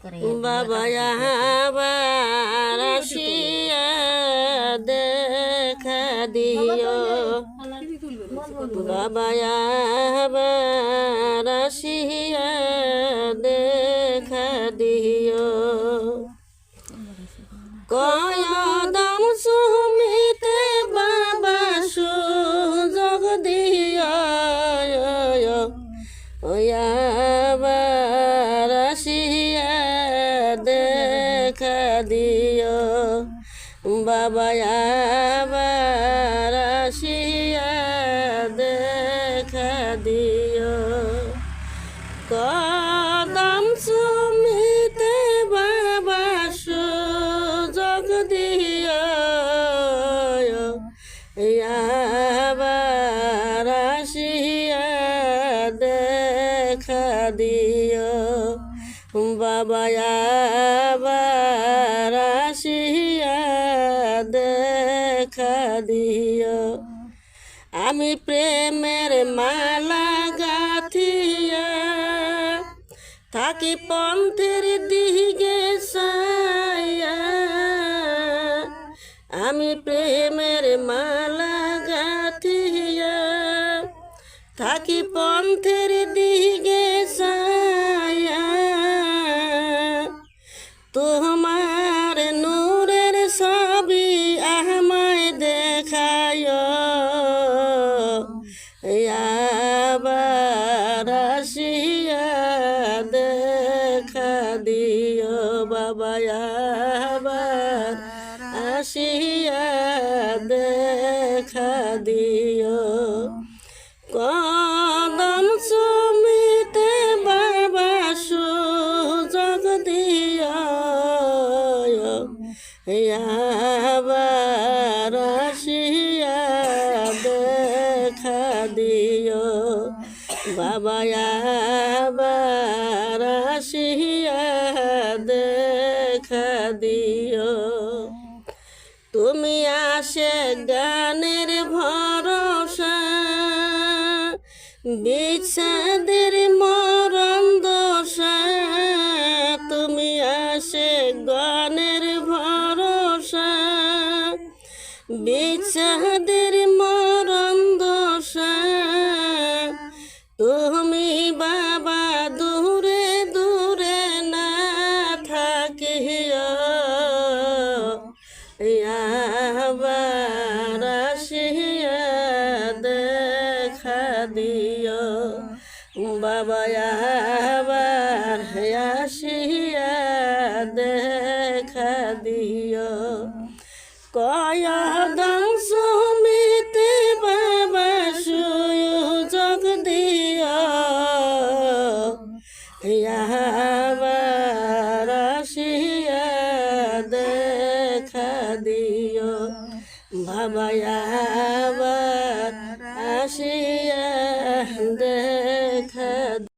বাবা আবার আসিয়া দেখা দিও বাবা আবার আসিয়া দেখা দিও কয়দম সুমিতে বাবা সুযোগ দিও আবার আসিয়া দেখা দিও বাবা আবার আসিয়া দেখা দিও কদম সুমিতে বাবা সুযোগ দিও আবার আসিয়া দেখা দিও বাবা আবার আসিয়া দেখা দিও আমি প্রেমের মালা গাথিয়া থাকি পন্থের দিকে সাইয়া আমি প্রেমের মালা গাথিয়া থাকি পন্থের দিকে সাইয়া তোমার নূরের ছবি আমায় দেখায় আবার আসিয়া দেখা দিও বাবা আবার আসিয়া দেখা দিও কদম সুমিতে বাবা সুযোগ দিও আবার আসিয়া দেখা দিও বাবা আবার আসিয়া দেখা দিও তুমি আসে গানের ভরসা বিষাদের মরণ দশা তুমি আসে গানের ভরসা বিষাদের মরণ দশা তুমি বাবা দূরে দূরে না থাকিও আবার আসিয়া দেখা দিও বাবা আবার আসিয়া দেখা দিও কয়দম সুমিতে বাবা সুযোগ দিও আবার আসিয়া দেখা দিও বাবা আবার আসিয়া